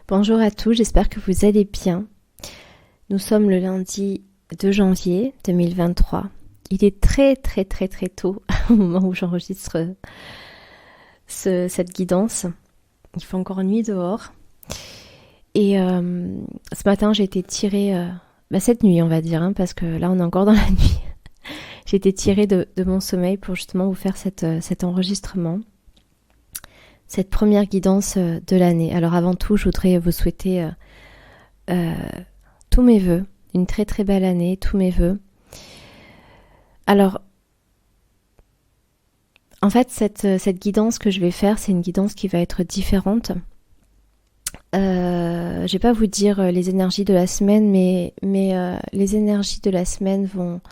Bonjour à tous, j'espère que vous allez bien. Nous sommes le lundi 2 janvier 2023. Il est très tôt au moment où j'enregistre cette guidance. Il fait encore nuit dehors. Et ce matin, j'ai été tirée, cette nuit on va dire, parce que là on est encore dans la nuit. J'ai été tirée de mon sommeil pour justement vous faire cet enregistrement. Cette première guidance de l'année. Alors avant tout, je voudrais vous souhaiter tous mes vœux, une très belle année, tous mes vœux. Alors, en fait, cette guidance que je vais faire, c'est une guidance qui va être différente. Je vais pas vous dire les énergies de la semaine, mais les énergies de la semaine vont,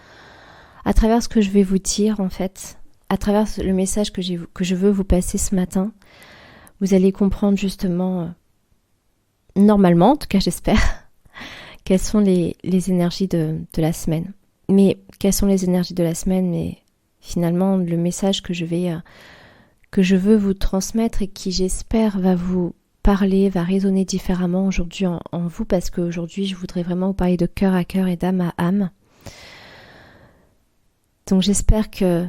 à travers ce que je vais vous dire en fait, à travers le message que je veux vous passer ce matin, vous allez comprendre justement, normalement, en tout cas j'espère, quelles sont les énergies de la semaine. Mais quelles sont les énergies de la semaine? Mais finalement, le message que je veux vous transmettre et qui j'espère va vous parler, va résonner différemment aujourd'hui en vous, parce qu'aujourd'hui je voudrais vraiment vous parler de cœur à cœur et d'âme à âme. Donc j'espère que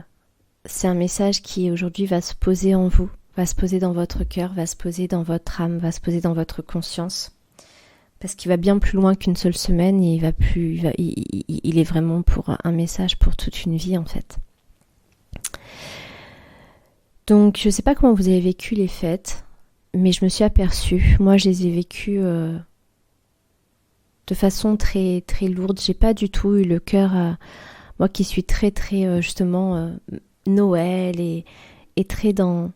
c'est un message qui aujourd'hui va se poser en vous, va se poser dans votre cœur, va se poser dans votre âme, va se poser dans votre conscience. Parce qu'il va bien plus loin qu'une seule semaine, et il est vraiment pour un message pour toute une vie en fait. Donc je ne sais pas comment vous avez vécu les fêtes, mais je me suis aperçue, moi je les ai vécues de façon très lourde. J'ai pas du tout eu le cœur, moi qui suis très justement Noël et très dans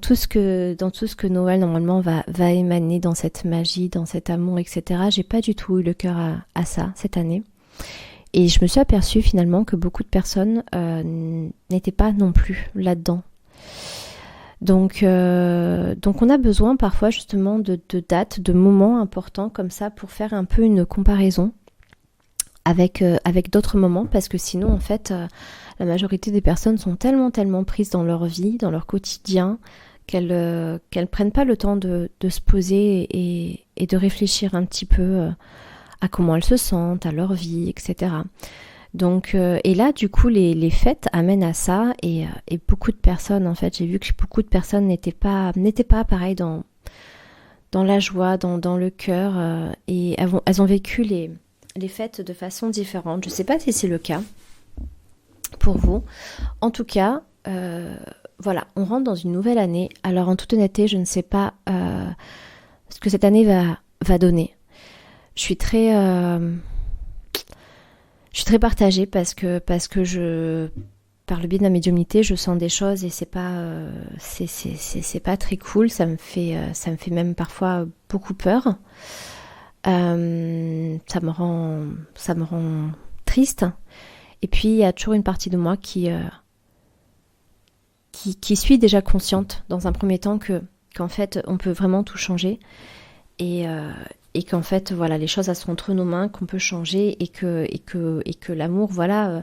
tout ce que Noël normalement va émaner, dans cette magie, dans cet amour, etc. J'ai pas du tout eu le cœur à ça cette année. Et je me suis aperçue finalement que beaucoup de personnes n'étaient pas non plus là-dedans. Donc on a besoin parfois justement de dates, de moments importants comme ça pour faire un peu une comparaison avec d'autres moments, parce que sinon en fait la majorité des personnes sont tellement prises dans leur vie, dans leur quotidien, qu'elles prennent pas le temps de se poser et de réfléchir un petit peu à comment elles se sentent, à leur vie, etc. Donc et là du coup les fêtes amènent à ça, et beaucoup de personnes, en fait j'ai vu que beaucoup de personnes n'étaient pas pareil dans la joie, dans le cœur, et elles ont vécu les fêtes de façon différente. Je ne sais pas si c'est le cas pour vous. En tout cas, voilà, on rentre dans une nouvelle année. Alors en toute honnêteté, je ne sais pas ce que cette année va donner. Je suis très partagée parce que par le biais de la médiumnité, je sens des choses et c'est pas très cool. Ça me fait même parfois beaucoup peur. Ça me rend triste. Et puis il y a toujours une partie de moi qui suis déjà consciente dans un premier temps qu'en fait on peut vraiment tout changer, et qu'en fait voilà, les choses elles sont entre nos mains, qu'on peut changer, et que l'amour voilà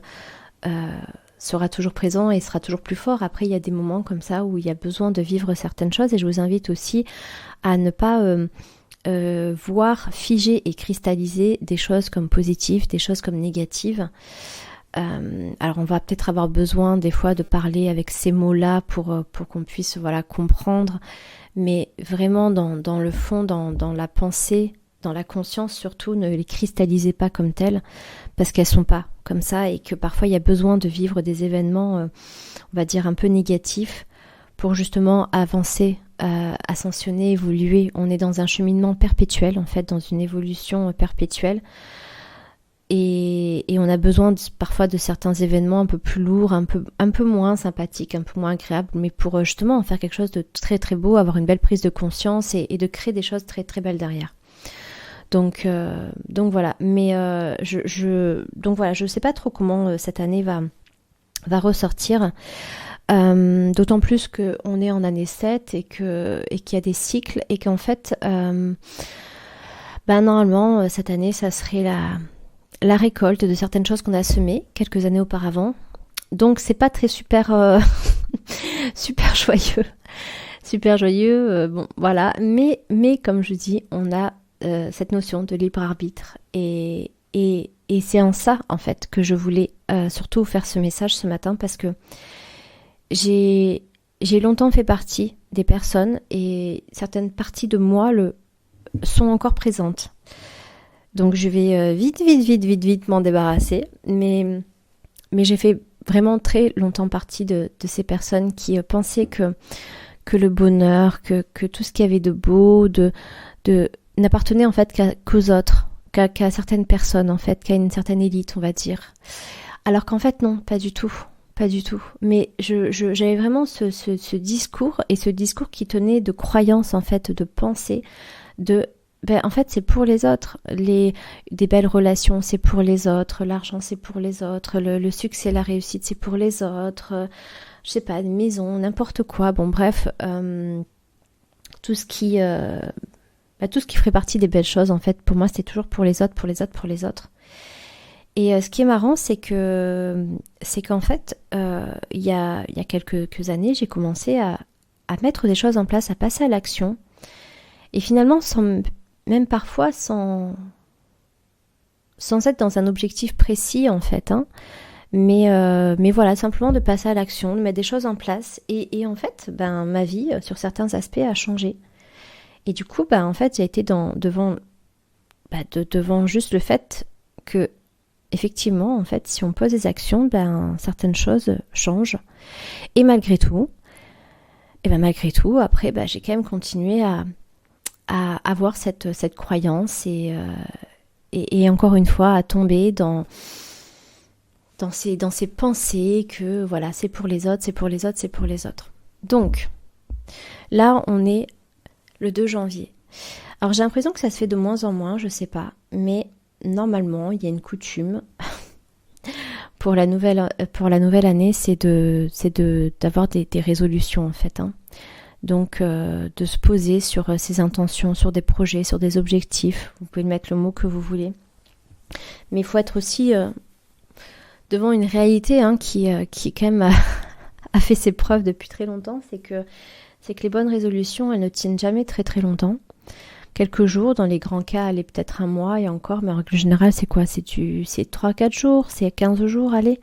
sera toujours présent et sera toujours plus fort. Après il y a des moments comme ça où il y a besoin de vivre certaines choses, et je vous invite aussi à ne pas voir figer et cristalliser des choses comme positives, des choses comme négatives. Alors on va peut-être avoir besoin des fois de parler avec ces mots-là pour qu'on puisse voilà comprendre, mais vraiment dans le fond, dans la pensée, dans la conscience surtout, ne les cristallisez pas comme telles, parce qu'elles sont pas comme ça, et que parfois il y a besoin de vivre des événements, on va dire un peu négatifs, pour justement avancer, ascensionner, évoluer. On est dans un cheminement perpétuel, en fait, dans une évolution perpétuelle. Et on a besoin parfois de certains événements un peu plus lourds, un peu moins sympathiques, un peu moins agréables, mais pour justement en faire quelque chose de très beau, avoir une belle prise de conscience et de créer des choses très belles derrière. Donc voilà. Mais donc voilà, je sais pas trop comment cette année va ressortir. D'autant plus qu'on est en année 7 et qu'il y a des cycles, et qu'en fait normalement cette année ça serait la récolte de certaines choses qu'on a semées quelques années auparavant. Donc c'est pas très super joyeux. super joyeux, bon voilà. Mais comme je dis, on a cette notion de libre arbitre et c'est en ça en fait que je voulais surtout vous faire ce message ce matin parce que j'ai longtemps fait partie des personnes et certaines parties de moi sont encore présentes. Donc je vais vite m'en débarrasser. Mais j'ai fait vraiment très longtemps partie de ces personnes qui pensaient que le bonheur, que tout ce qu'il y avait de beau, n'appartenait en fait qu'aux autres, qu'à certaines personnes en fait, qu'à une certaine élite on va dire. Alors qu'en fait non, pas du tout. Pas du tout. Mais j'avais vraiment ce discours, et ce discours qui tenait de croyance, en fait, de pensée, en fait, c'est pour les autres. Des belles relations, c'est pour les autres. L'argent, c'est pour les autres. Le succès, la réussite, c'est pour les autres. Je sais pas, une maison, n'importe quoi. Bon, bref, tout ce qui ferait partie des belles choses, en fait, pour moi, c'était toujours pour les autres, pour les autres, pour les autres. Et ce qui est marrant, c'est qu'en fait, il y a quelques années, j'ai commencé à mettre des choses en place, à passer à l'action. Et finalement, même parfois sans être dans un objectif précis, en fait. Hein. Mais voilà, simplement de passer à l'action, de mettre des choses en place. Et en fait, ma vie, sur certains aspects, a changé. Et du coup, en fait, j'ai été devant juste le fait que effectivement, en fait, si on pose des actions, certaines choses changent. Et malgré tout, après, j'ai quand même continué à avoir cette croyance et encore une fois à tomber dans ces pensées que voilà, c'est pour les autres, c'est pour les autres, c'est pour les autres. Donc, là, on est le 2 janvier. Alors, j'ai l'impression que ça se fait de moins en moins, je sais pas, mais normalement, il y a une coutume pour la nouvelle année, c'est d'avoir des résolutions en fait. Hein. Donc, de se poser sur ses intentions, sur des projets, sur des objectifs. Vous pouvez mettre le mot que vous voulez. Mais il faut être aussi devant une réalité qui quand même a fait ses preuves depuis très longtemps. C'est que les bonnes résolutions, elles ne tiennent jamais très très longtemps. Quelques jours, dans les grands cas, allez peut-être un mois et encore, mais en règle générale, c'est quoi ? C'est 3-4 jours, c'est 15 jours, allez.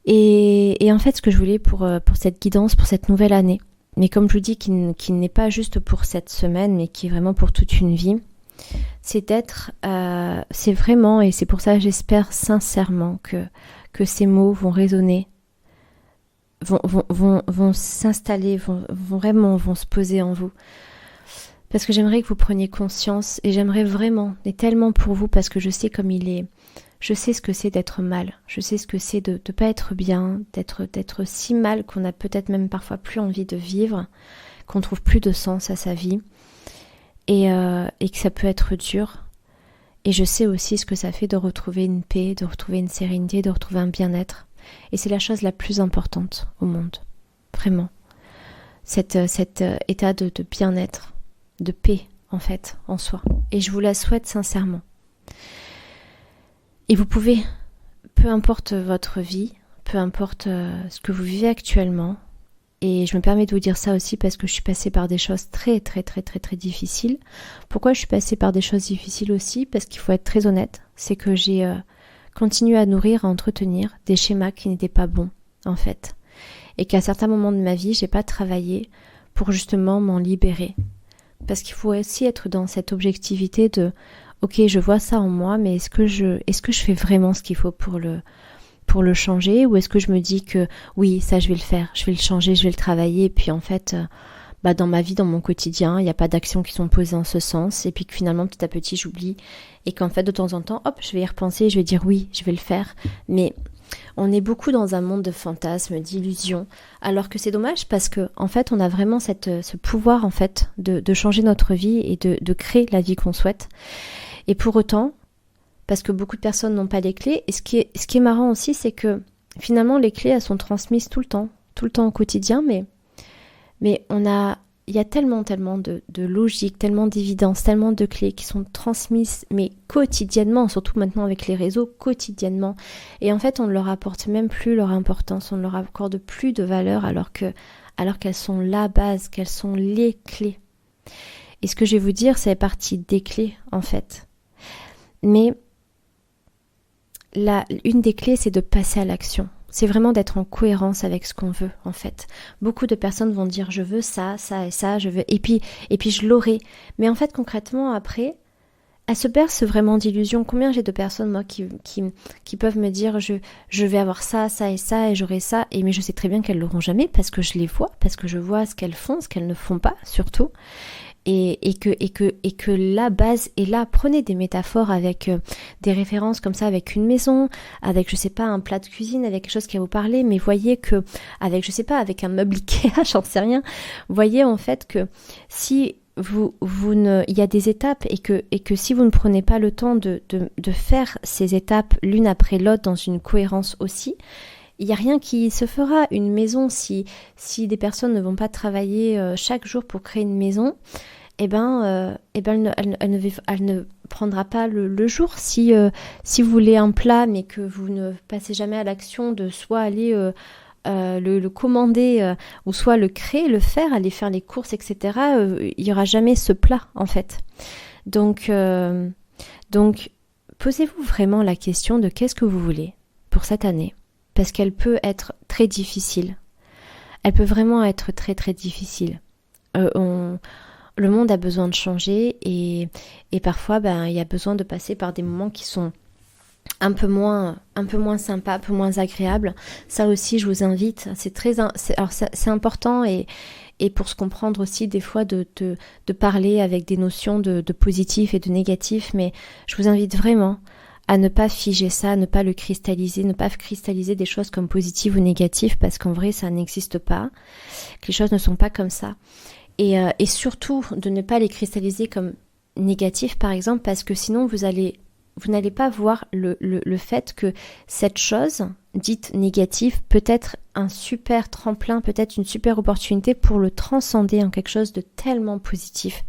Et en fait, ce que je voulais pour cette guidance, pour cette nouvelle année, mais comme je vous dis, qui n'est pas juste pour cette semaine, mais qui est vraiment pour toute une vie, c'est c'est vraiment, et c'est pour ça que j'espère sincèrement que ces mots vont résonner, vont s'installer, vont se poser en vous. Parce que j'aimerais que vous preniez conscience, et j'aimerais vraiment, et tellement pour vous, parce que je sais je sais ce que c'est d'être mal, je sais ce que c'est de ne pas être bien, d'être si mal qu'on a peut-être même parfois plus envie de vivre, qu'on trouve plus de sens à sa vie, et que ça peut être dur. Et je sais aussi ce que ça fait de retrouver une paix, de retrouver une sérénité, de retrouver un bien-être. Et c'est la chose la plus importante au monde, vraiment. Cet état de bien-être, de paix en fait en soi, et je vous la souhaite sincèrement. Et vous pouvez, peu importe votre vie, peu importe ce que vous vivez actuellement, et je me permets de vous dire ça aussi parce que je suis passée par des choses très très très très très difficiles. Pourquoi je suis passée par des choses difficiles aussi ? Parce qu'il faut être très honnête, c'est que j'ai continué à nourrir, à entretenir des schémas qui n'étaient pas bons en fait, et qu'à certains moments de ma vie, j'ai pas travaillé pour justement m'en libérer. Parce qu'il faut aussi être dans cette objectivité de ok, je vois ça en moi, mais est-ce que je fais vraiment ce qu'il faut pour le changer, ou est-ce que je me dis que oui, ça je vais le faire, je vais le changer, je vais le travailler, et puis en fait, dans ma vie, dans mon quotidien, il n'y a pas d'actions qui sont posées en ce sens, et puis que finalement petit à petit j'oublie, et qu'en fait de temps en temps, hop, je vais y repenser, je vais dire oui, je vais le faire, mais on est beaucoup dans un monde de fantasmes, d'illusions, alors que c'est dommage parce que en fait on a vraiment ce pouvoir en fait de changer notre vie et de créer la vie qu'on souhaite. Et pour autant, parce que beaucoup de personnes n'ont pas les clés, et ce qui est marrant aussi, c'est que finalement les clés elles sont transmises tout le temps au quotidien, mais il y a tellement de logique, tellement d'évidence, tellement de clés qui sont transmises, mais quotidiennement, surtout maintenant avec les réseaux, quotidiennement. Et en fait, on ne leur apporte même plus leur importance, on ne leur accorde plus de valeur, alors que alors qu'elles sont la base, qu'elles sont les clés. Et ce que je vais vous dire, c'est partie des clés en fait. Mais une des clés, c'est de passer à l'action. C'est vraiment d'être en cohérence avec ce qu'on veut, en fait. Beaucoup de personnes vont dire, je veux ça, ça et ça, je veux, et puis je l'aurai. Mais en fait, concrètement, après, elles se bercent vraiment d'illusions. Combien j'ai de personnes, moi, qui peuvent me dire, je vais avoir ça, ça et ça, et j'aurai ça, mais je sais très bien qu'elles l'auront jamais, parce que je les vois, parce que je vois ce qu'elles font, ce qu'elles ne font pas, surtout. Et que la base est là. Prenez des métaphores avec des références comme ça, avec une maison, avec, je sais pas, un plat de cuisine, avec quelque chose qui va vous parler, mais voyez que, avec, je sais pas, avec un meuble Ikea, j'en sais rien, voyez en fait que si il y a des étapes et que si vous ne prenez pas le temps de faire ces étapes l'une après l'autre dans une cohérence aussi, il n'y a rien qui se fera. Une maison, si des personnes ne vont pas travailler chaque jour pour créer une maison, elle ne prendra pas le jour. Si vous voulez un plat, mais que vous ne passez jamais à l'action de soit aller le commander, ou soit le créer, le faire, aller faire les courses, etc., il n'y aura jamais ce plat, en fait. Donc, posez-vous vraiment la question de qu'est-ce que vous voulez pour cette année. Parce qu'elle peut être très difficile. Elle peut vraiment être très très difficile. Le monde a besoin de changer et parfois il y a besoin de passer par des moments qui sont un peu moins sympas, un peu moins agréables. Ça aussi, je vous invite. C'est important et pour se comprendre aussi des fois de parler avec des notions de positif et de négatif. Mais je vous invite vraiment à ne pas figer ça, à ne pas le cristalliser, ne pas cristalliser des choses comme positives ou négatives, parce qu'en vrai, ça n'existe pas, que les choses ne sont pas comme ça. Et surtout, de ne pas les cristalliser comme négatifs, par exemple, parce que sinon, vous n'allez pas voir le fait que cette chose, dite négative, peut être un super tremplin, peut-être une super opportunité pour le transcender en quelque chose de tellement positif,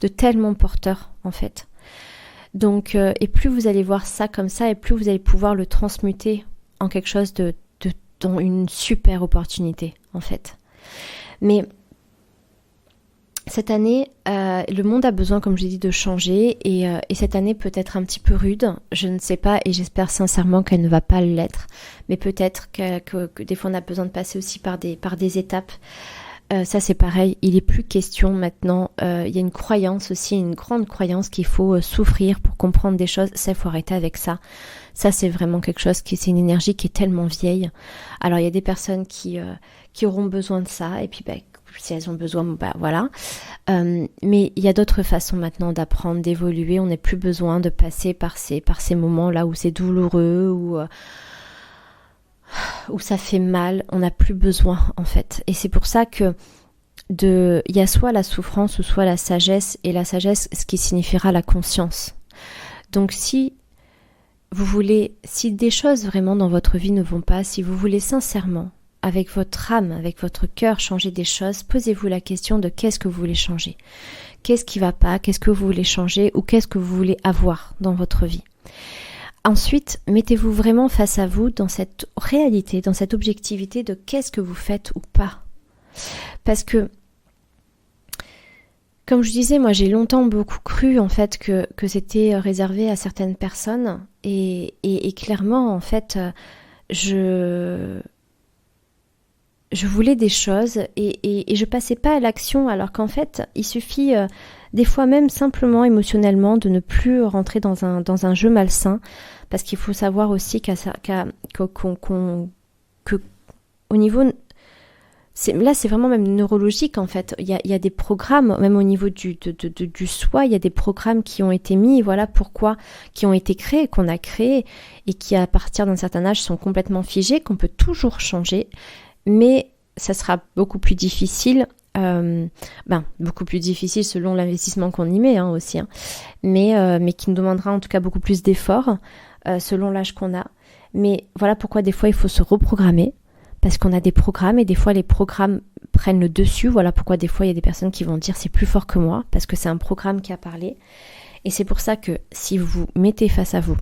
de tellement porteur, en fait. Donc, et plus vous allez voir ça comme ça, et plus vous allez pouvoir le transmuter en quelque chose dans une super opportunité, en fait. Mais cette année, le monde a besoin, comme j'ai dit, de changer, et cette année peut être un petit peu rude, je ne sais pas, et j'espère sincèrement qu'elle ne va pas l'être, mais peut-être que des fois on a besoin de passer aussi par des étapes. Ça c'est pareil, il n'est plus question maintenant, il y a une croyance aussi, une grande croyance qu'il faut souffrir pour comprendre des choses, ça il faut arrêter avec ça. Ça c'est vraiment quelque chose c'est une énergie qui est tellement vieille. Alors il y a des personnes qui auront besoin de ça, et puis si elles ont besoin, voilà. Mais il y a d'autres façons maintenant d'apprendre, d'évoluer, on n'a plus besoin de passer par ces moments là où c'est douloureux, où ça fait mal, on n'a plus besoin en fait. Et c'est pour ça que il y a soit la souffrance ou soit la sagesse, et la sagesse, ce qui signifiera la conscience. Donc si des choses vraiment dans votre vie ne vont pas, si vous voulez sincèrement, avec votre âme, avec votre cœur, changer des choses, posez-vous la question de qu'est-ce que vous voulez changer. Qu'est-ce qui va pas, qu'est-ce que vous voulez changer, ou qu'est-ce que vous voulez avoir dans votre vie. Ensuite, mettez-vous vraiment face à vous dans cette réalité, dans cette objectivité de qu'est-ce que vous faites ou pas. Parce que, comme je disais, moi j'ai longtemps beaucoup cru en fait que c'était réservé à certaines personnes, et clairement en fait je voulais des choses et je passais pas à l'action, alors qu'en fait il suffit des fois même simplement émotionnellement de ne plus rentrer dans un jeu malsain, parce qu'il faut savoir aussi qu'au niveau là c'est vraiment même neurologique en fait, il y a des programmes même au niveau du soi, il y a des programmes qui ont été mis, voilà pourquoi, qui ont été créés, qu'on a créés, et qui à partir d'un certain âge sont complètement figés, qu'on peut toujours changer, mais ça sera beaucoup plus difficile, beaucoup plus difficile selon l'investissement qu'on y met aussi, mais qui nous demandera en tout cas beaucoup plus d'efforts selon l'âge qu'on a. Mais voilà pourquoi des fois il faut se reprogrammer, parce qu'on a des programmes et des fois les programmes prennent le dessus. Voilà pourquoi des fois il y a des personnes qui vont dire c'est plus fort que moi, parce que c'est un programme qui a parlé. Et c'est pour ça que si vous vous mettez face à vous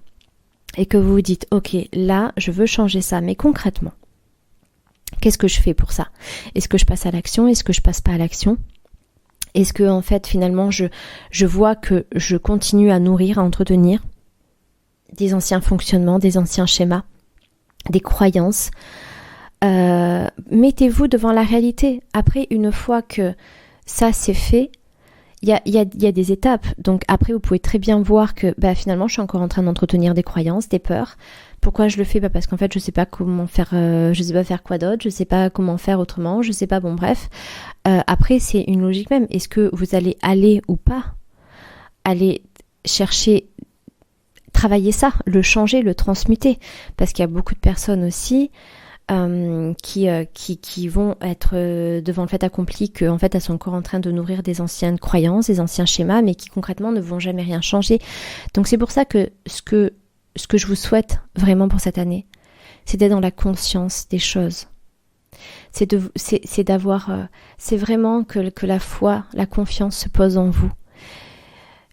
et que vous vous dites ok, là je veux changer ça, mais concrètement, Qu'est-ce que je fais pour ça? Est-ce que je passe à l'action? Est-ce que je passe pas à l'action? Est-ce que en fait finalement je vois que je continue à nourrir, à entretenir des anciens fonctionnements, des anciens schémas, des croyances? Mettez-vous devant la réalité. Après, une fois que ça c'est fait, il y a des étapes. Donc après, vous pouvez très bien voir que finalement, je suis encore en train d'entretenir des croyances, des peurs. Pourquoi je le fais? Parce qu'en fait, je sais pas comment faire, je sais pas faire quoi d'autre, je sais pas comment faire autrement, je sais pas, bon bref. Après, c'est une logique même. Est-ce que vous allez aller ou pas aller chercher, travailler ça, le changer, le transmuter? Parce qu'il y a beaucoup de personnes aussi qui vont être devant le fait accompli que en fait elles sont encore en train de nourrir des anciennes croyances, des anciens schémas, mais qui concrètement ne vont jamais rien changer. Donc c'est pour ça que ce que je vous souhaite vraiment pour cette année, c'est d'être dans la conscience des choses. C'est d'avoir, c'est vraiment que la foi, la confiance se pose en vous.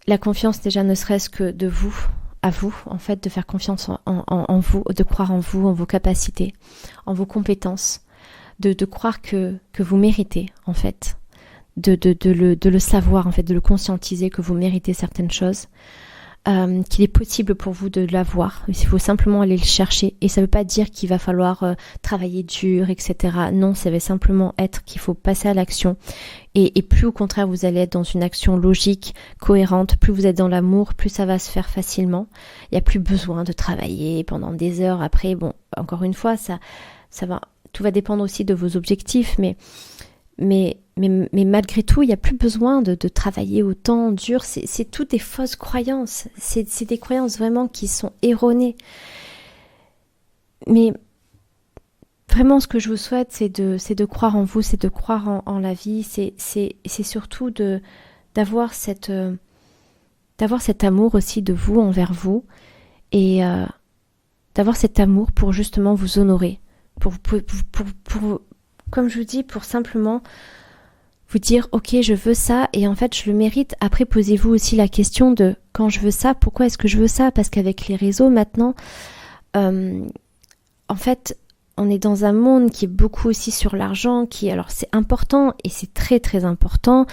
La confiance déjà ne serait-ce que de vous, à vous, en fait, de faire confiance en vous, de croire en vous, en vos capacités, en vos compétences, de croire que vous méritez, en fait, de le savoir, en fait, de le conscientiser que vous méritez certaines choses, qu'il est possible pour vous de l'avoir. Il faut simplement aller le chercher. Et ça ne veut pas dire qu'il va falloir travailler dur, etc. Non, ça va simplement être qu'il faut passer à l'action. Et plus au contraire vous allez être dans une action logique, cohérente, plus vous êtes dans l'amour, plus ça va se faire facilement. Il n'y a plus besoin de travailler pendant des heures. Après, bon, encore une fois, ça va, tout va dépendre aussi de vos objectifs, mais malgré tout, il n'y a plus besoin de travailler autant dur. C'est toutes des fausses croyances. C'est des croyances vraiment qui sont erronées. Mais vraiment, ce que je vous souhaite, c'est de croire en vous, c'est de croire en la vie. C'est surtout d'avoir cet amour aussi de vous envers vous et d'avoir cet amour pour justement vous honorer. Pour comme je vous dis, pour simplement vous dire ok, je veux ça et en fait je le mérite. Après, posez-vous aussi la question de quand je veux ça, pourquoi est-ce que je veux ça? Parce qu'avec les réseaux maintenant, en fait, on est dans un monde qui est beaucoup aussi sur l'argent, alors c'est important et c'est très très important.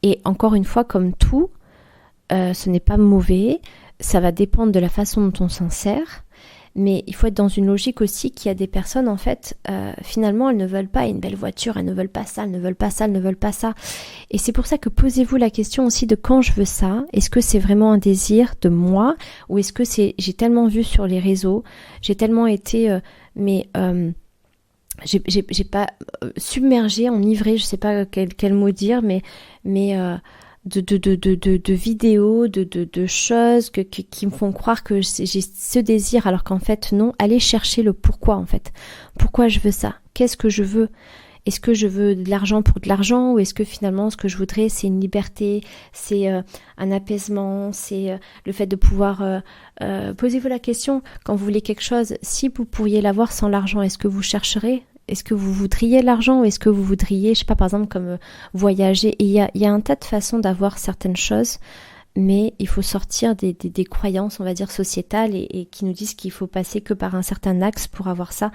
Et encore une fois, comme tout, ce n'est pas mauvais. Ça va dépendre de la façon dont on s'en sert. Mais il faut être dans une logique aussi qu'il y a des personnes, en fait, finalement, elles ne veulent pas une belle voiture, elles ne veulent pas ça, elles ne veulent pas ça, elles ne veulent pas ça. Et c'est pour ça que posez-vous la question aussi de quand je veux ça. Est-ce que c'est vraiment un désir de moi ou est-ce que j'ai tellement vu sur les réseaux, j'ai tellement été, j'ai pas submergée, enivrée, je sais pas quel mot dire, mais de vidéos, de choses qui me font croire que j'ai ce désir alors qu'en fait non. Allez chercher le pourquoi en fait. Pourquoi je veux ça? Qu'est-ce que je veux? Est-ce que je veux de l'argent pour de l'argent ou est-ce que finalement ce que je voudrais c'est une liberté, c'est un apaisement, c'est le fait de pouvoir... Posez-vous la question, quand vous voulez quelque chose, si vous pourriez l'avoir sans l'argent, est-ce que vous chercherez? Est-ce que vous voudriez l'argent ou est-ce que vous voudriez, je sais pas, par exemple, comme voyager? Et il y a un tas de façons d'avoir certaines choses, mais il faut sortir des croyances, on va dire, sociétales et qui nous disent qu'il faut passer que par un certain axe pour avoir ça,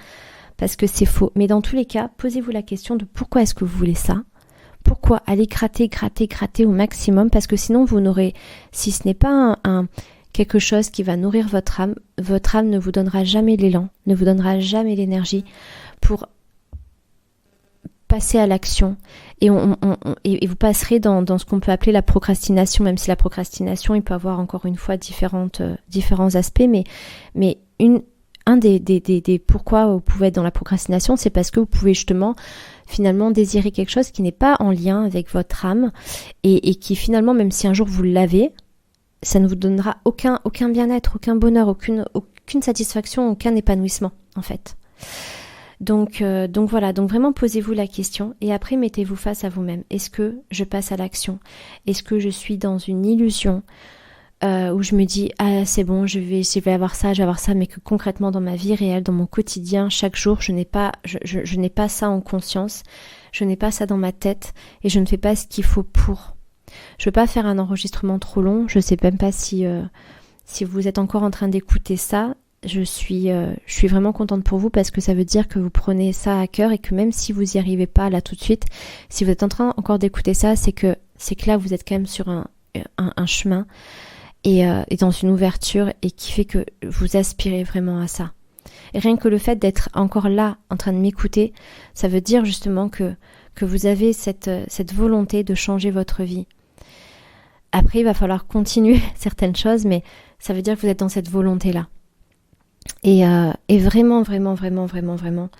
parce que c'est faux. Mais dans tous les cas, posez-vous la question de pourquoi est-ce que vous voulez ça? Pourquoi? Allez gratter au maximum, parce que sinon vous n'aurez, si ce n'est pas quelque chose qui va nourrir votre âme ne vous donnera jamais l'élan, ne vous donnera jamais l'énergie pour passer à l'action et vous passerez dans ce qu'on peut appeler la procrastination, même si la procrastination il peut avoir encore une fois différents aspects, mais un des pourquoi vous pouvez être dans la procrastination, c'est parce que vous pouvez justement finalement désirer quelque chose qui n'est pas en lien avec votre âme et qui finalement, même si un jour vous l'avez, ça ne vous donnera aucun bien-être, aucun bonheur, aucune satisfaction, aucun épanouissement en fait. Donc voilà, donc vraiment posez-vous la question et après mettez-vous face à vous-même. Est-ce que je passe à l'action? Est-ce que je suis dans une illusion où je me dis ah c'est bon, je vais avoir ça, mais que concrètement dans ma vie réelle, dans mon quotidien, chaque jour, je n'ai pas ça en conscience, je n'ai pas ça dans ma tête et je ne fais pas ce qu'il faut pour. Je veux pas faire un enregistrement trop long, je sais même pas si vous êtes encore en train d'écouter ça. je suis vraiment contente pour vous parce que ça veut dire que vous prenez ça à cœur et que même si vous n'y arrivez pas là tout de suite, si vous êtes en train encore d'écouter ça, c'est que là vous êtes quand même sur un chemin et dans une ouverture et qui fait que vous aspirez vraiment à ça. Et rien que le fait d'être encore là en train de m'écouter, ça veut dire justement que vous avez cette volonté de changer votre vie. Après, il va falloir continuer certaines choses, mais ça veut dire que vous êtes dans cette volonté-là. Et vraiment, vraiment, vraiment, vraiment, vraiment,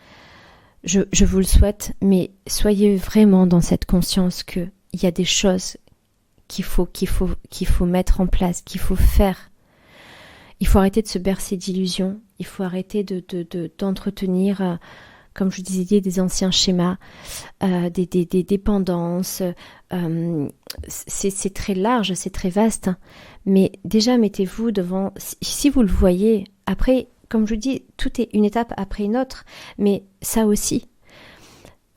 je vous le souhaite, mais soyez vraiment dans cette conscience qu'il y a des choses qu'il faut mettre en place, qu'il faut faire. Il faut arrêter de se bercer d'illusions, il faut arrêter d'entretenir, comme je vous disais, des anciens schémas, des dépendances. C'est très large, c'est très vaste, mais déjà mettez-vous devant, si vous le voyez, après, comme je vous dis, tout est une étape après une autre, mais ça aussi,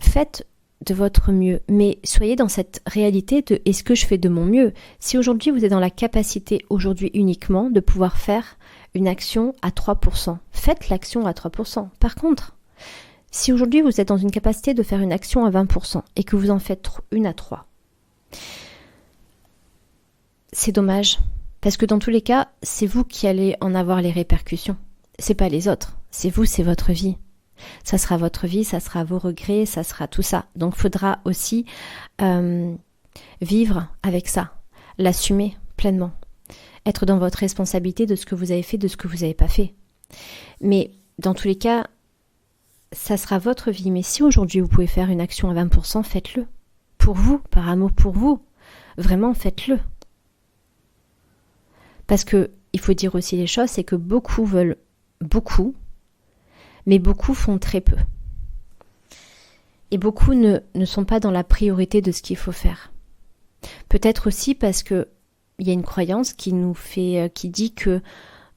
faites de votre mieux, mais soyez dans cette réalité de est-ce que je fais de mon mieux? Si aujourd'hui vous êtes dans la capacité, aujourd'hui uniquement, de pouvoir faire une action à 3%, faites l'action à 3%. Par contre, si aujourd'hui vous êtes dans une capacité de faire une action à 20% et que vous en faites une à 3, c'est dommage, parce que dans tous les cas, c'est vous qui allez en avoir les répercussions. C'est pas les autres, c'est vous, c'est votre vie. Ça sera votre vie, ça sera vos regrets, ça sera tout ça. Donc il faudra aussi vivre avec ça, l'assumer pleinement, être dans votre responsabilité de ce que vous avez fait, de ce que vous n'avez pas fait. Mais dans tous les cas, ça sera votre vie. Mais si aujourd'hui vous pouvez faire une action à 20%, faites-le. Pour vous, par amour pour vous. Vraiment, faites-le. Parce que il faut dire aussi les choses, c'est que beaucoup veulent beaucoup, mais beaucoup font très peu. Et beaucoup ne sont pas dans la priorité de ce qu'il faut faire. Peut-être aussi parce que il y a une croyance qui dit que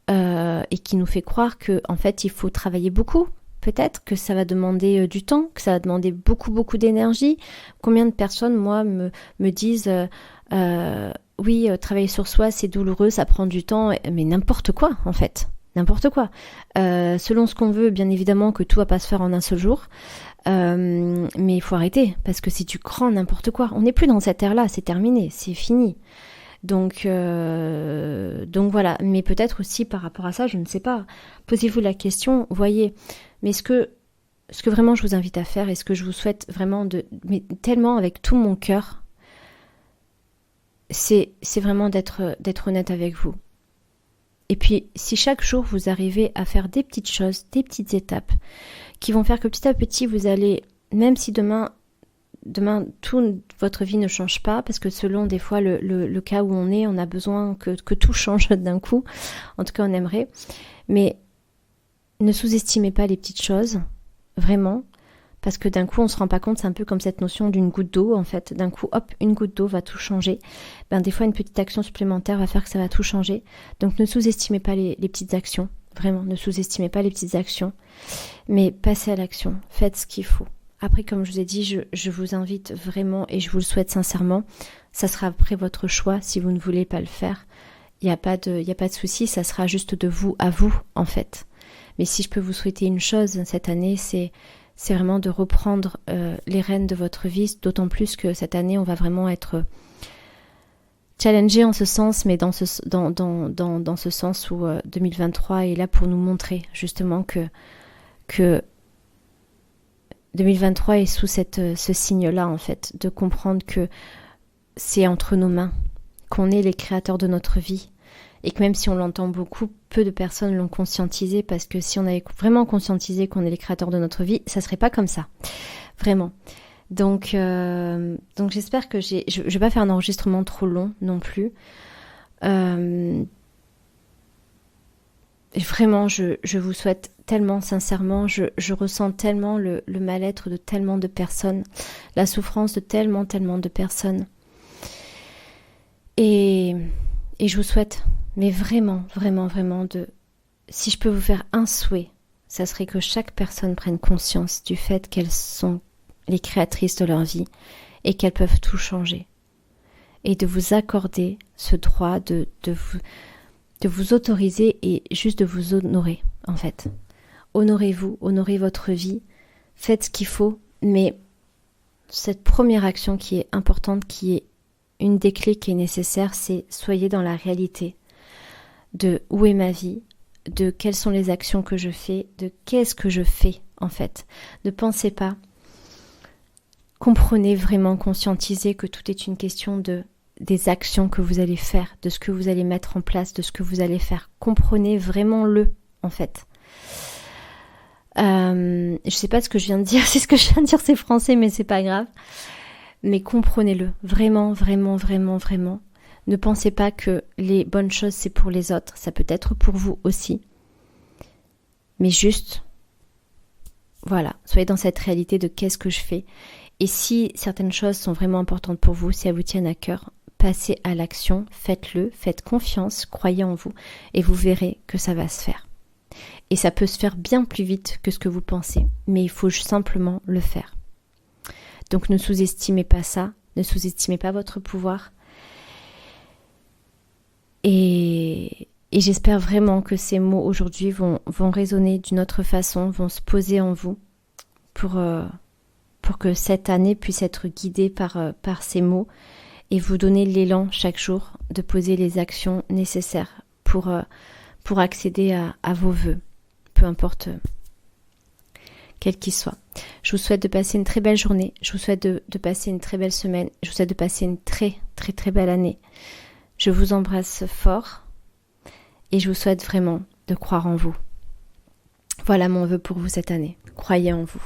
et qui nous fait croire que en fait il faut travailler beaucoup. Peut-être que ça va demander du temps, que ça va demander beaucoup beaucoup d'énergie. Combien de personnes moi me disent oui, travailler sur soi c'est douloureux, ça prend du temps, mais n'importe quoi en fait. N'importe quoi. Selon ce qu'on veut, bien évidemment que tout va pas se faire en un seul jour. Mais il faut arrêter, parce que si tu crans n'importe quoi, on n'est plus dans cette ère-là, c'est terminé, c'est fini. Donc voilà. Mais peut-être aussi par rapport à ça, je ne sais pas. Posez-vous la question, voyez. Mais ce que vraiment je vous invite à faire et ce que je vous souhaite vraiment mais tellement avec tout mon cœur, c'est vraiment d'être honnête avec vous. Et puis, si chaque jour vous arrivez à faire des petites choses, des petites étapes, qui vont faire que petit à petit vous allez, même si demain toute votre vie ne change pas, parce que selon des fois le cas où on a besoin que tout change d'un coup, en tout cas on aimerait, mais ne sous-estimez pas les petites choses, vraiment, parce que d'un coup on se rend pas compte, c'est un peu comme cette notion d'une goutte d'eau en fait, d'un coup hop, une goutte d'eau va tout changer, des fois une petite action supplémentaire va faire que ça va tout changer, donc ne sous-estimez pas les petites actions, vraiment ne sous-estimez pas les petites actions, mais passez à l'action, faites ce qu'il faut. Après comme je vous ai dit, je vous invite vraiment et je vous le souhaite sincèrement, ça sera après votre choix si vous ne voulez pas le faire, il n'y a pas de souci, ça sera juste de vous à vous en fait. Mais si je peux vous souhaiter une chose cette année, c'est vraiment de reprendre les rênes de votre vie, d'autant plus que cette année, on va vraiment être challengé en ce sens, mais dans ce sens où 2023 est là pour nous montrer justement que 2023 est sous ce signe-là, en fait, de comprendre que c'est entre nos mains, qu'on est les créateurs de notre vie, et que même si on l'entend beaucoup, peu de personnes l'ont conscientisé, parce que si on avait vraiment conscientisé qu'on est les créateurs de notre vie, ça serait pas comme ça, vraiment. Donc j'espère que je vais pas faire un enregistrement trop long non plus. Vraiment, je vous souhaite tellement sincèrement, je ressens tellement le mal-être de tellement de personnes, la souffrance de tellement de personnes. Et je vous souhaite, mais vraiment, vraiment, vraiment, si je peux vous faire un souhait, ça serait que chaque personne prenne conscience du fait qu'elles sont les créatrices de leur vie et qu'elles peuvent tout changer. Et de vous accorder ce droit de vous autoriser et juste de vous honorer. en fait. Honorez-vous, honorez votre vie, faites ce qu'il faut, mais cette première action qui est importante, qui est une des clés qui est nécessaire, c'est soyez dans la réalité de où est ma vie, de quelles sont les actions que je fais, de qu'est-ce que je fais en fait. Ne pensez pas, comprenez vraiment, conscientisez que tout est une question des actions que vous allez faire, de ce que vous allez mettre en place, de ce que vous allez faire. Comprenez vraiment en fait. Je sais pas ce que je viens de dire, c'est ce que je viens de dire, c'est français, mais c'est pas grave. Mais comprenez-le, vraiment, vraiment, vraiment, vraiment. Ne pensez pas que les bonnes choses c'est pour les autres, ça peut être pour vous aussi. Mais juste, voilà, soyez dans cette réalité de qu'est-ce que je fais. Et si certaines choses sont vraiment importantes pour vous, si elles vous tiennent à cœur, passez à l'action, faites-le, faites confiance, croyez en vous et vous verrez que ça va se faire. Et ça peut se faire bien plus vite que ce que vous pensez, mais il faut simplement le faire. Donc ne sous-estimez pas ça, ne sous-estimez pas votre pouvoir. Et j'espère vraiment que ces mots aujourd'hui vont résonner d'une autre façon, vont se poser en vous pour que cette année puisse être guidée par ces mots et vous donner l'élan chaque jour de poser les actions nécessaires pour accéder à vos vœux, peu importe quels qu'ils soient. Je vous souhaite de passer une très belle journée, je vous souhaite de passer une très belle semaine, je vous souhaite de passer une très très très belle année. Je vous embrasse fort et je vous souhaite vraiment de croire en vous. Voilà mon vœu pour vous cette année. Croyez en vous.